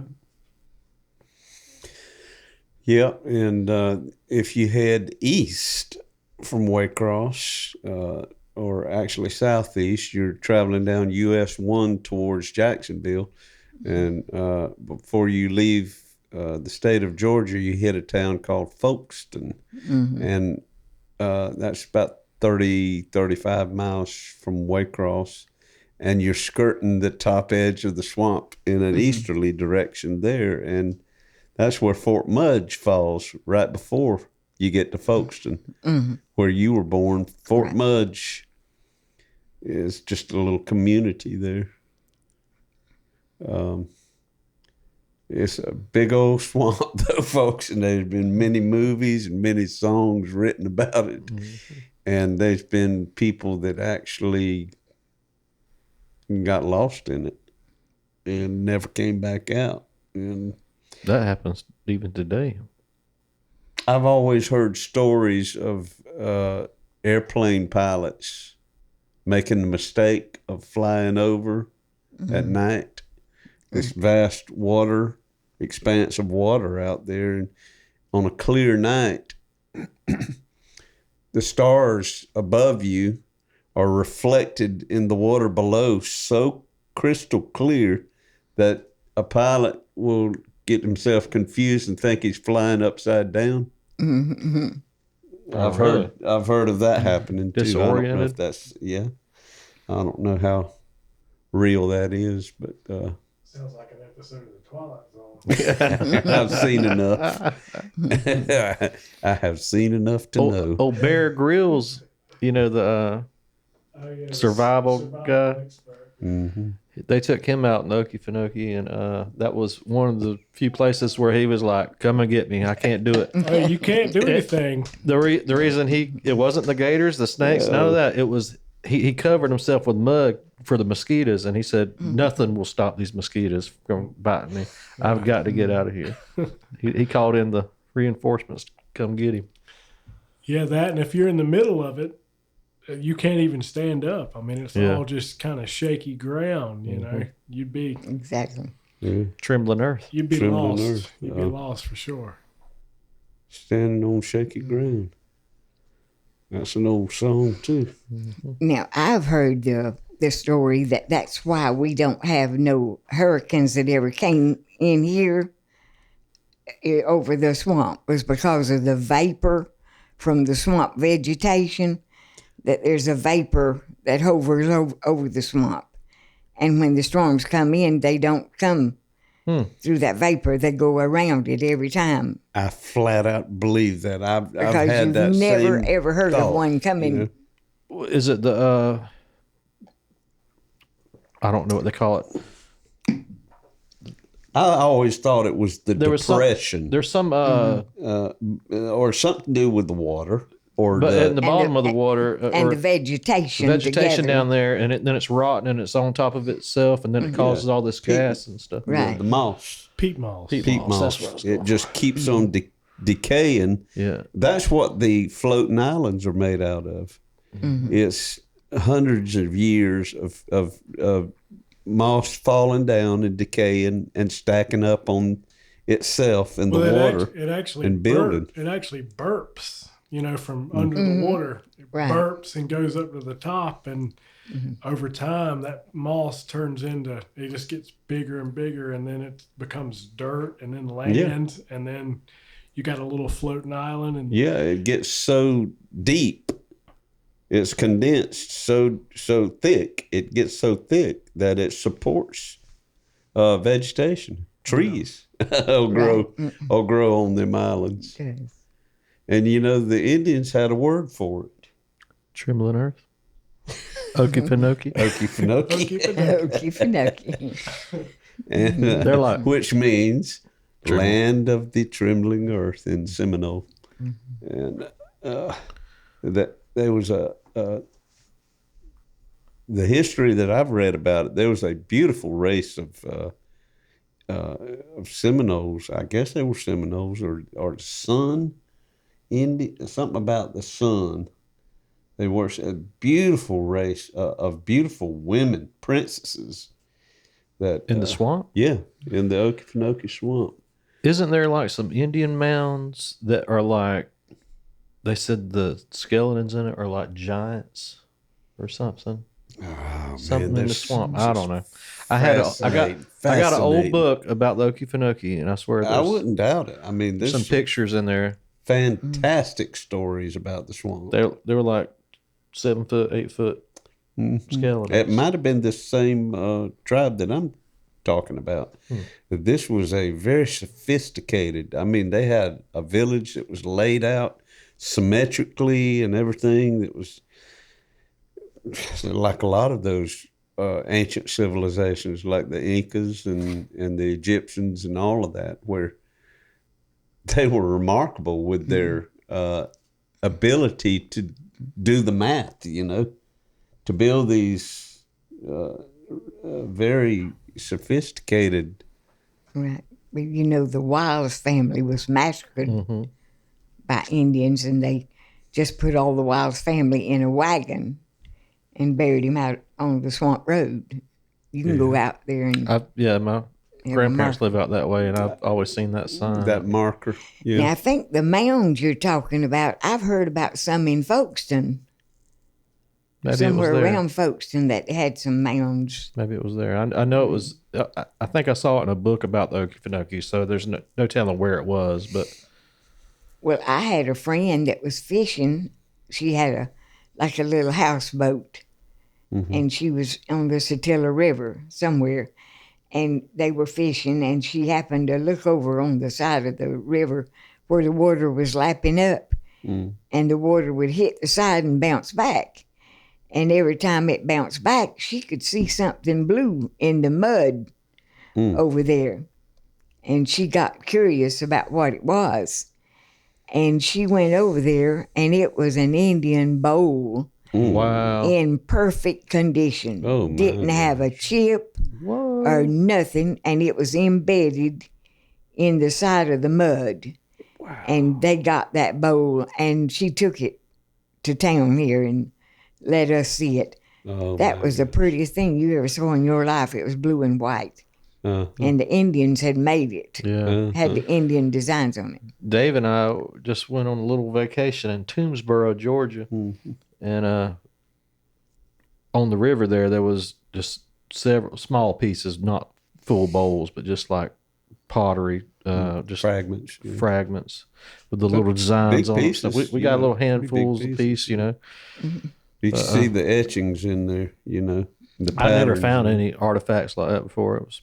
Yeah, and if you head east from Waycross, or actually southeast, you're traveling down US 1 towards Jacksonville. And before you leave the state of Georgia, you hit a town called Folkestone. And that's about 35 miles from Waycross. And you're skirting the top edge of the swamp in an easterly direction there. And that's where Fort Mudge falls, right before you get to Folkestone, where you were born. Fort Mudge is just a little community there. It's a big old swamp, though, folks, and there's been many movies and many songs written about it. And there's been people that actually got lost in it and never came back out. And That happens even today. I've always heard stories of airplane pilots making the mistake of flying over at night. This vast expanse of water out there, and on a clear night, the stars above you are reflected in the water below so crystal clear that a pilot will get himself confused and think he's flying upside down. I've heard of that happening too. Disoriented? I don't know if that's I don't know how real that is, but Sounds like an episode of The Twilight Zone. I've seen enough. I have seen enough to know. Oh, Bear Grylls, the survival guy. Expert. They took him out in Okefenokee, and that was one of the few places where he was like, "Come and get me! I can't do it." Oh, you can't do anything. The reason it wasn't the gators, the snakes, none of that. It was he covered himself with mud for the mosquitoes, and he said nothing will stop these mosquitoes from biting me. I've got to get out of here. He called in the reinforcements to come get him. Yeah, that, and if you're in the middle of it, you can't even stand up. I mean, it's all just kind of shaky ground, you know. You'd be... Exactly. Trembling earth. You'd be Trembling lost. earth. You'd be lost for sure. Standing on shaky ground. That's an old song, too. Now, I've heard the story that's why we don't have no hurricanes that ever came in here over the swamp, was because of the vapor from the swamp vegetation, that there's a vapor that hovers over the swamp. And when the storms come in, they don't come through that vapor. They go around it every time. I flat out believe that. I've Because had you've that never, same ever heard thought, of one coming. you know? Is it the I don't know what they call it. I always thought it was the depression. There's some or something to do with the water. Or but the, in the bottom of the water and the vegetation vegetation together. down there, and then it's rotten and it's on top of itself, and then it causes all this gas and stuff. Right. the moss. Peat moss. Peat Peat moss. moss. That's what I was It just keeps on decaying. Yeah. That's what the floating islands are made out of. It's hundreds of years of moss falling down and decaying and stacking up on itself in the water It actually and building. It actually burps, you know, from under the water. It Right. burps and goes up to the top, and over time that moss turns into, it just gets bigger and bigger, and then it becomes dirt and then land, and then you got a little floating island. And Yeah, it gets so deep. It's condensed so thick. It gets so thick that it supports vegetation. Trees will grow on them islands. Yes. And you know, the Indians had a word for it. Trembling earth. Okefenokee. Okefenokee. Okefenokee. And, They're like- which means land of the trembling earth in Seminole. And that there was the history that I've read about it, there was a beautiful race of Seminoles. I guess they were Seminoles or Sun Indian, something about the sun. They were a beautiful race of beautiful women, princesses. That In the swamp? Yeah, in the Okefenokee Swamp. Isn't there like some Indian mounds that are like, they said the skeletons in it are like giants or something? Something in the swamp. I don't know. I got an old book about the Okefenokee, and I swear I wouldn't doubt it. I mean, there's some pictures in there. fantastic stories about the swamp. They were like 7 foot, 8 foot skeletons. It might have been the same tribe that I'm talking about. This was a very sophisticated. I mean, they had a village that was laid out symmetrically and everything. That was like a lot of those ancient civilizations, like the Incas and the Egyptians and all of that, where they were remarkable with their ability to do the math, you know, to build these very sophisticated. Right. But you know, the Wiles family was massacred by Indians, and they just put all the Wiles family in a wagon and buried him out on the swamp road. You can go out there and my grandparents live out that way, and I've always seen that sign. That marker. Yeah. Now, I think the mounds you're talking about, I've heard about some in Folkestone. Maybe Somewhere it was there. around Folkestone that had some mounds. Maybe it was there. I know it was. I think I saw it in a book about the Okefenokee, so there's no telling where it was. But Well, I had a friend that was fishing. She had a little houseboat, and she was on the Satilla River somewhere, and they were fishing, and she happened to look over on the side of the river where the water was lapping up, and the water would hit the side and bounce back. And every time it bounced back, she could see something blue in the mud over there. And she got curious about what it was. And she went over there, and it was an Indian bowl wow, in perfect condition. Oh, my Didn't have a chip or nothing, and it was embedded in the side of the mud. Wow. And they got that bowl, and she took it to town here and let us see it. Oh, that was the prettiest thing you ever saw in your life. It was blue and white. And the Indians had made it. Yeah. Had the Indian designs on it. Dave and I just went on a little vacation in Toomsboro, Georgia. And on the river there was just several small pieces, not full bowls, but just like pottery, just fragments with the little designs on pieces, them. So we got little handfuls a piece, you know. You can see the etchings in there, you know. I never found any artifacts like that before. It was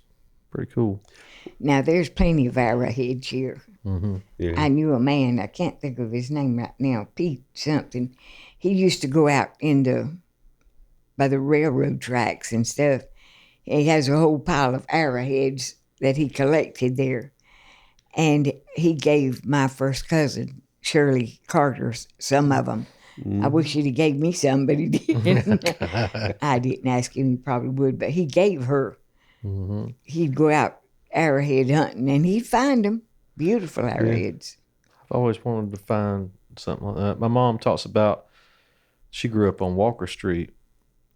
pretty cool. Now, there's plenty of arrowheads here. Yeah. I knew a man, I can't think of his name right now, Pete something. He used to go out by the railroad tracks and stuff. He has a whole pile of arrowheads that he collected there. And he gave my first cousin, Shirley Carter, some of them. I wish he'd have gave me some, but he didn't. I didn't ask him, he probably would, but he gave her. He'd go out arrowhead hunting, and he'd find them. Beautiful arrowheads. I've always wanted to find something like that. My mom talks about, she grew up on Walker Street,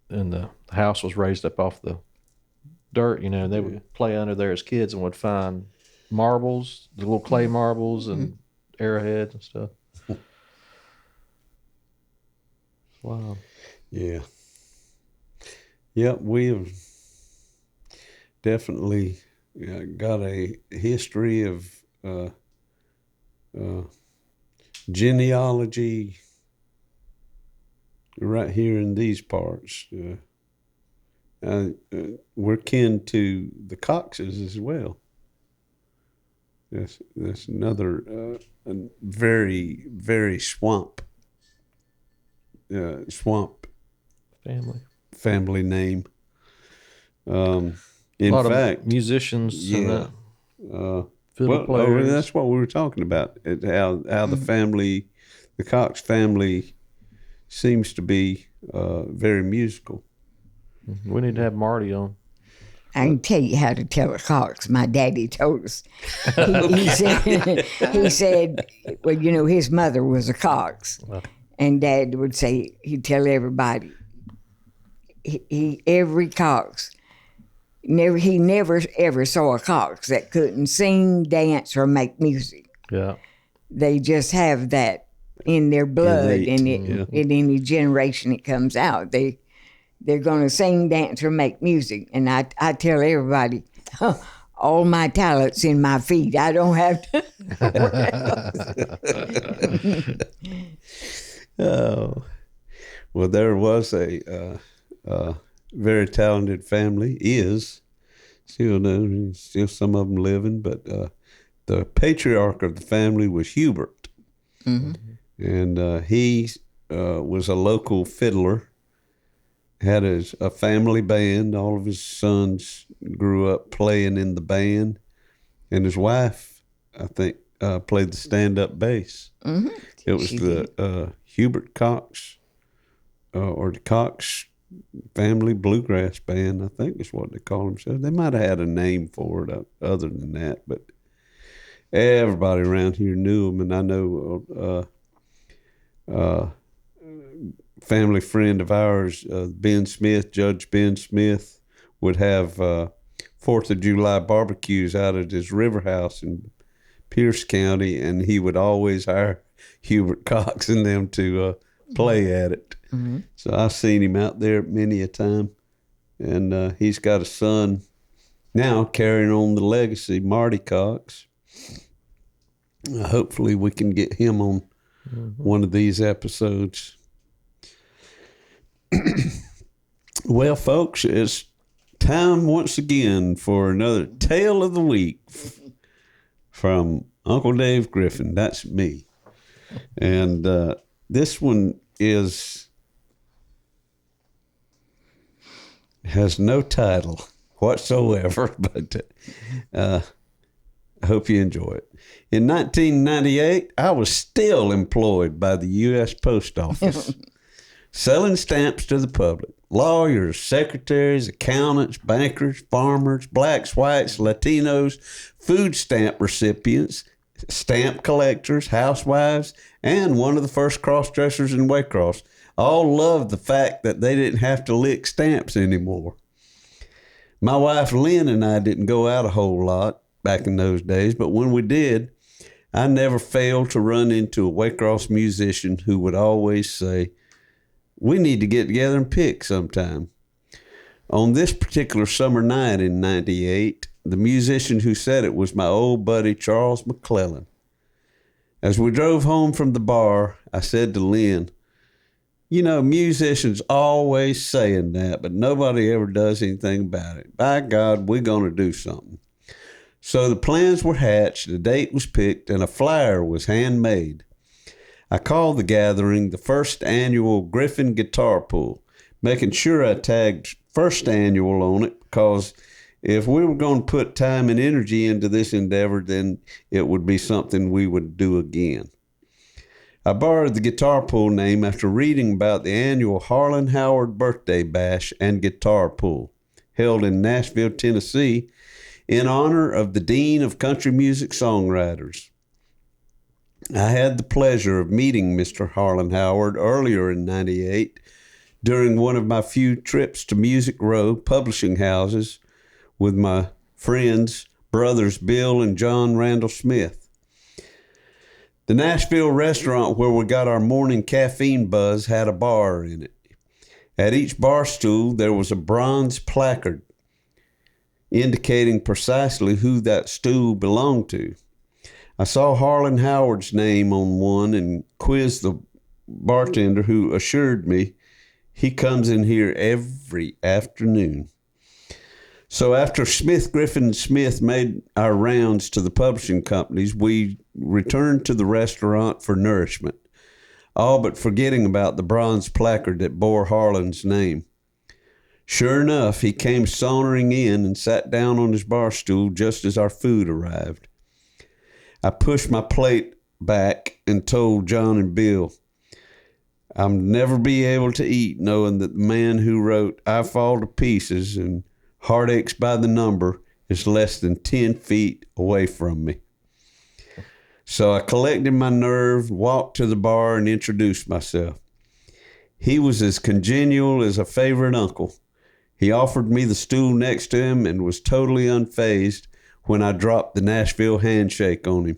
and the house was raised up off the dirt, you know, and they would play under there as kids and would find marbles, the little clay marbles and arrowheads and stuff. Wow. Yeah. Yep, we have definitely got a history of genealogy right here in these parts. We're kin to the Coxes as well. That's another very, very swamp family name. In a lot fact, of musicians. Yeah. Fiddle players. That's what we were talking about. How the family, the Cox family, seems to be very musical. We need to have Marty on. I can tell you how to tell a Cox. My daddy told us. He said, well, you know, his mother was a Cox. And Dad would say, he'd tell everybody, every Cox, he never ever saw a Cox that couldn't sing, dance, or make music. Yeah. They just have that in their blood, and in any generation it comes out. They're going to sing, dance, or make music. And I tell everybody, all my talent's in my feet. I don't have to. Oh, well, there was a very talented family, still some of them living, but the patriarch of the family was Hubert. And he was a local fiddler, had a family band. All of his sons grew up playing in the band, and his wife, I think, played the stand-up bass. It was the Hubert Cox, or the Cox Family Bluegrass Band, I think is what they call themselves. They might have had a name for it other than that, but everybody around here knew them. And I know family friend of ours, Ben Smith, Judge Ben Smith, would have 4th of July barbecues out at his river house in Pierce County, and he would always hire Hubert Cox and them to play at it. So I've seen him out there many a time, and he's got a son now carrying on the legacy, Marty Cox. Hopefully we can get him on one of these episodes. Well, folks, it's time once again for another Tale of the Week from Uncle Dave Griffin. That's me. And this one has no title whatsoever, but I hope you enjoy it. In 1998, I was still employed by the U.S. Post Office, selling stamps to the public. Lawyers, secretaries, accountants, bankers, farmers, blacks, whites, Latinos, food stamp recipients, stamp collectors, housewives, and one of the first cross-dressers in Waycross all loved the fact that they didn't have to lick stamps anymore. My wife Lynn and I didn't go out a whole lot back in those days, but when we did, I never failed to run into a Waycross musician who would always say, "We need to get together and pick sometime." On this particular summer night in '98, the musician who said it was my old buddy Charles McClellan. As we drove home from the bar, I said to Lynn, "You know, musicians always saying that, but nobody ever does anything about it. By God, we're going to do something." So the plans were hatched, a date was picked, and a flyer was handmade. I called the gathering the first annual Griffin Guitar Pull, making sure I tagged first annual on it, because if we were going to put time and energy into this endeavor, then it would be something we would do again. I borrowed the Guitar Pull name after reading about the annual Harlan Howard Birthday Bash and Guitar Pull, held in Nashville, Tennessee, in honor of the Dean of Country Music Songwriters. I had the pleasure of meeting Mr. Harlan Howard earlier in '98 during one of my few trips to Music Row publishing houses with my friends, brothers Bill and John Randall Smith. The Nashville restaurant where we got our morning caffeine buzz had a bar in it. At each bar stool, there was a bronze placard indicating precisely who that stool belonged to. I saw Harlan Howard's name on one and quizzed the bartender, who assured me he comes in here every afternoon. So after Smith, Griffin, and Smith made our rounds to the publishing companies, we returned to the restaurant for nourishment, all but forgetting about the bronze placard that bore Harlan's name. Sure enough, he came sauntering in and sat down on his bar stool just as our food arrived. I pushed my plate back and told John and Bill, "I'll never be able to eat knowing that the man who wrote 'I Fall to Pieces' and 'Heartaches by the Number' is less than 10 feet away from me." So I collected my nerve, walked to the bar, and introduced myself. He was as congenial as a favorite uncle. He offered me the stool next to him and was totally unfazed when I dropped the Nashville handshake on him.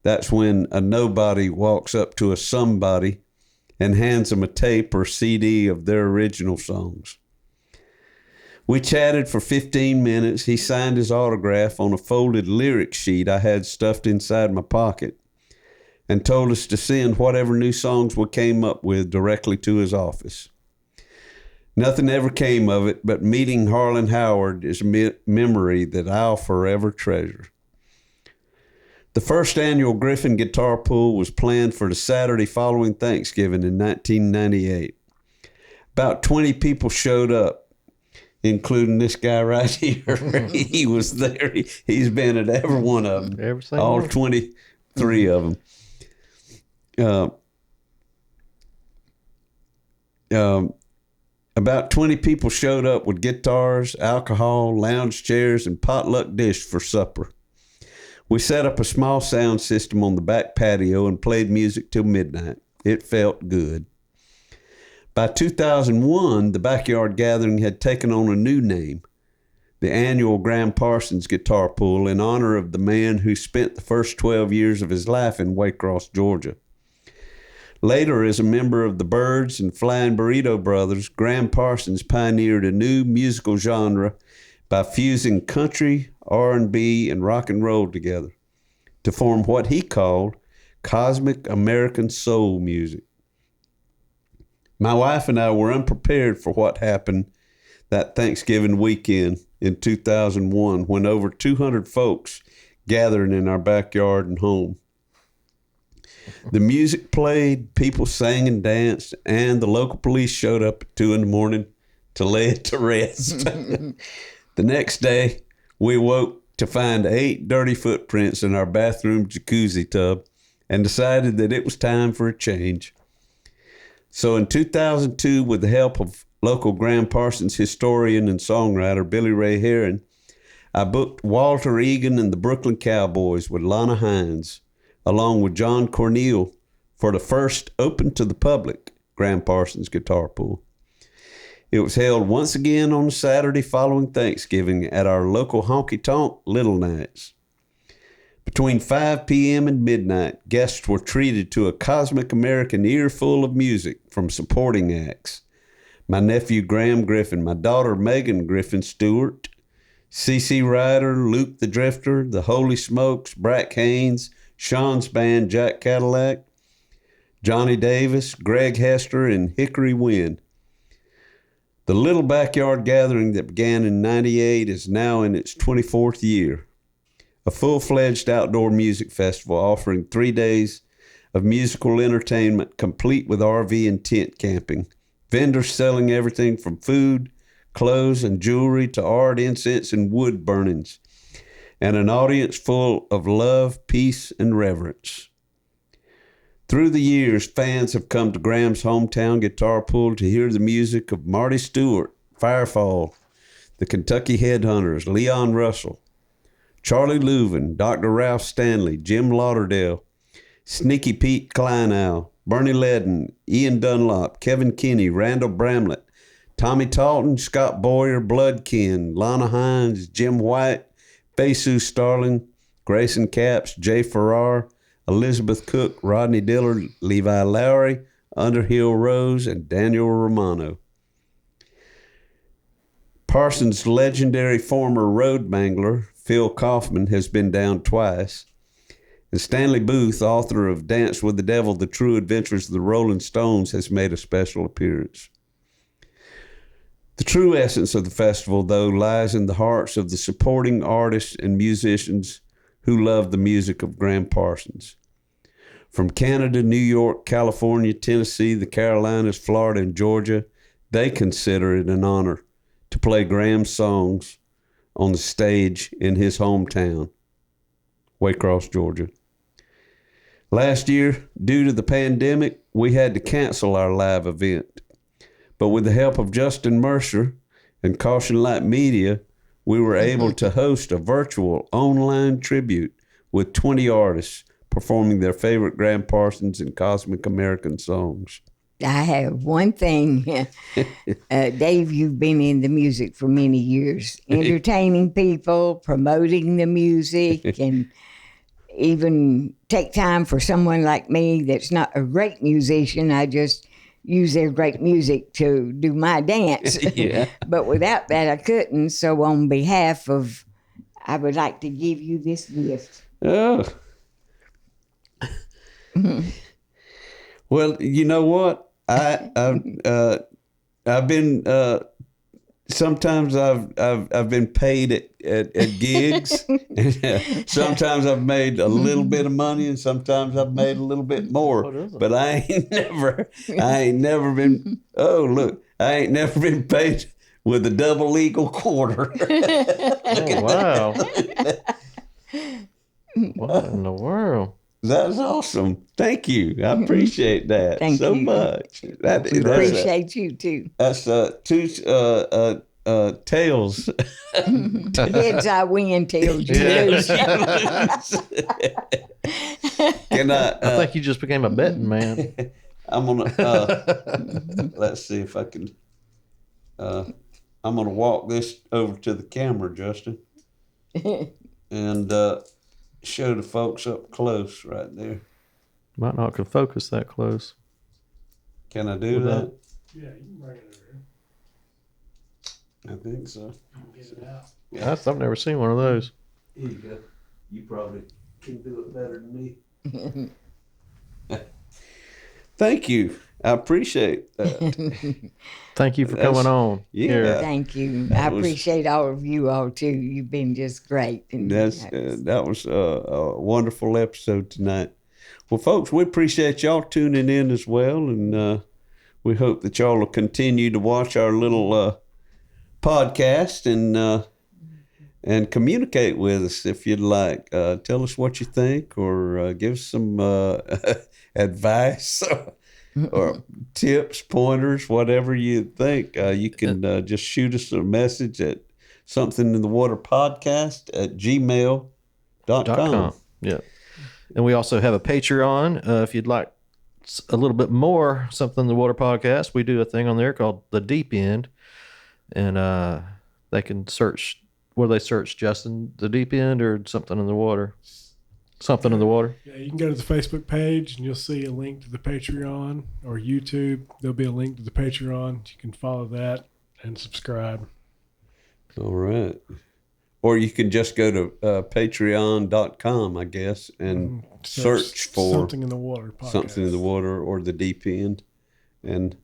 That's when a nobody walks up to a somebody and hands them a tape or CD of their original songs. We chatted for 15 minutes. He signed his autograph on a folded lyric sheet I had stuffed inside my pocket and told us to send whatever new songs we came up with directly to his office. Nothing ever came of it, but meeting Harlan Howard is a memory that I'll forever treasure. The first annual Griffin Guitar Pull was planned for the Saturday following Thanksgiving in 1998. About 20 people showed up, including this guy right here. He was there. He's been at every one of them, all 23 of them. About 20 people showed up with guitars, alcohol, lounge chairs, and potluck dish for supper. We set up a small sound system on the back patio and played music till midnight. It felt good. By 2001, the backyard gathering had taken on a new name, the annual Graham Parsons Guitar Pull, in honor of the man who spent the first 12 years of his life in Waycross, Georgia. Later, as a member of the Byrds and Flying Burrito Brothers, Graham Parsons pioneered a new musical genre by fusing country, R&B, and rock and roll together to form what he called cosmic American soul music. My wife and I were unprepared for what happened that Thanksgiving weekend in 2001 when over 200 folks gathered in our backyard and home. The music played, people sang and danced, and the local police showed up at 2 a.m. to lay it to rest. The next day, we woke to find 8 dirty footprints in our bathroom jacuzzi tub and decided that it was time for a change. So in 2002, with the help of local Graham Parsons historian and songwriter Billy Ray Herron, I booked Walter Egan and the Brooklyn Cowboys with Lana Hines, along with John Cornell, for the first open to the public Gram Parsons guitar pool. It was held once again on the Saturday following Thanksgiving at our local honky-tonk Little Knights. Between 5 p.m. and midnight, guests were treated to a cosmic American earful of music from supporting acts. My nephew Graham Griffin, my daughter Megan Griffin Stewart, C.C. Ryder, Luke the Drifter, the Holy Smokes, Brack Haynes, Sean's band Jack Cadillac, Johnny Davis, Greg Hester, and Hickory Wind. The little backyard gathering that began in '98 is now in its 24th year. A full-fledged outdoor music festival offering 3 days of musical entertainment complete with RV and tent camping. Vendors selling everything from food, clothes, and jewelry to art, incense, and wood burnings. And an audience full of love, peace, and reverence. Through the years, fans have come to Graham's hometown guitar pool to hear the music of Marty Stewart, Firefall, the Kentucky Headhunters, Leon Russell, Charlie Louvin, Dr. Ralph Stanley, Jim Lauderdale, Sneaky Pete Kleinow, Bernie Ledden, Ian Dunlop, Kevin Kinney, Randall Bramlett, Tommy Talton, Scott Boyer, Bloodkin, Lana Hines, Jim White, Faisal Starling, Grayson Capps, Jay Farrar, Elizabeth Cook, Rodney Dillard, Levi Lowry, Underhill Rose, and Daniel Romano. Parsons' legendary former road mangler, Phil Kaufman, has been down twice. And Stanley Booth, author of Dance with the Devil, The True Adventures of the Rolling Stones, has made a special appearance. The true essence of the festival, though, lies in the hearts of the supporting artists and musicians who love the music of Gram Parsons. From Canada, New York, California, Tennessee, the Carolinas, Florida, and Georgia, they consider it an honor to play Graham's songs on the stage in his hometown, Waycross, Georgia. Last year, due to the pandemic, we had to cancel our live event. But with the help of Justin Mercer and Caution Light Media, we were able to host a virtual online tribute with 20 artists performing their favorite Gram Parsons and Cosmic American songs. I have one thing. Dave, you've been in the music for many years, entertaining people, promoting the music, and even take time for someone like me that's not a great musician. I just use their great music to do my dance. Yeah. But without that, I couldn't. So on behalf of, I would like to give you this gift. Oh. Well, you know what? I've been sometimes I've been paid at gigs. Sometimes I've made a little bit of money, and sometimes I've made a little bit more. But I ain't never been. Oh, look, I ain't never been paid with a double eagle quarter. Oh, wow! What in the world? That's awesome. Thank you. I appreciate that so much. Appreciate you too. That's two tails. Heads I win, tails you lose. Can I think you just became a betting man. I'm gonna let's see if I can. I'm gonna walk this over to the camera, Justin, and show the folks up close right there. Might not can focus that close. Can I do that? Yeah, you can bring it over I think so. here. Get it out. I've never seen one of those. Here you go. You probably can do it better than me. Thank you. I appreciate that. Thank you for coming on. Yeah. Here. Thank you. I appreciate all of you all too. You've been just great. And That was a wonderful episode tonight. Well, folks, we appreciate y'all tuning in as well, and we hope that y'all will continue to watch our little podcast and communicate with us if you'd like. Tell us what you think, or give us some advice or tips, pointers, whatever you think. You can just shoot us a message at something in the water podcast at gmail.com. Yeah. And we also have a Patreon. If you'd like a little bit more something in the water podcast, we do a thing on there called The Deep End. And they can search, what do they search, Justin? The Deep End or something in the water? Something in the water? Yeah, you can go to the Facebook page and you'll see a link to the Patreon, or YouTube. There'll be a link to the Patreon. You can follow that and subscribe. All right. Or you can just go to patreon.com, I guess, and search for Something in the Water podcast. Something in the Water or The Deep End. And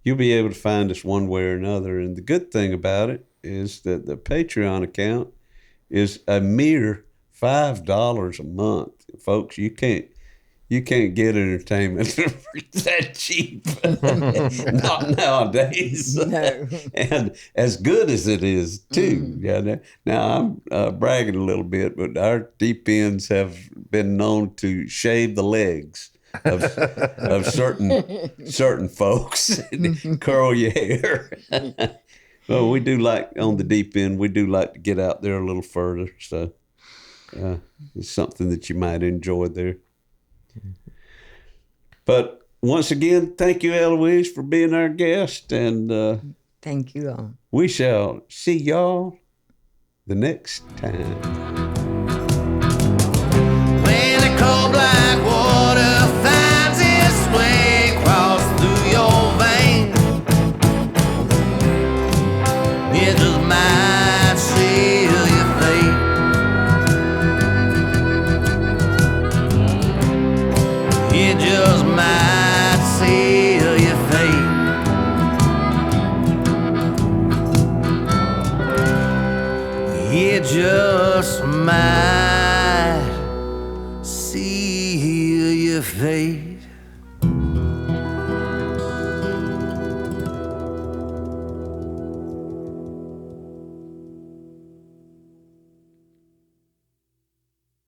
you'll be able to find us one way or another. And the good thing about it is that the Patreon account is a mere $5 a month. Folks, you can't get entertainment that cheap. Not nowadays. No. And as good as it is too. Yeah. Now I'm bragging a little bit, but our deep ends have been known to shave the legs of certain folks, curl your hair. Well, we do like on the deep end. We do like to get out there a little further. So it's something that you might enjoy there. But once again, thank you, Eloise, for being our guest, and thank you all. We shall see y'all the next time. When the cold black water finds its way across through your veins, it just might seal your fate. It just might seal your fate. It just might seal your fate.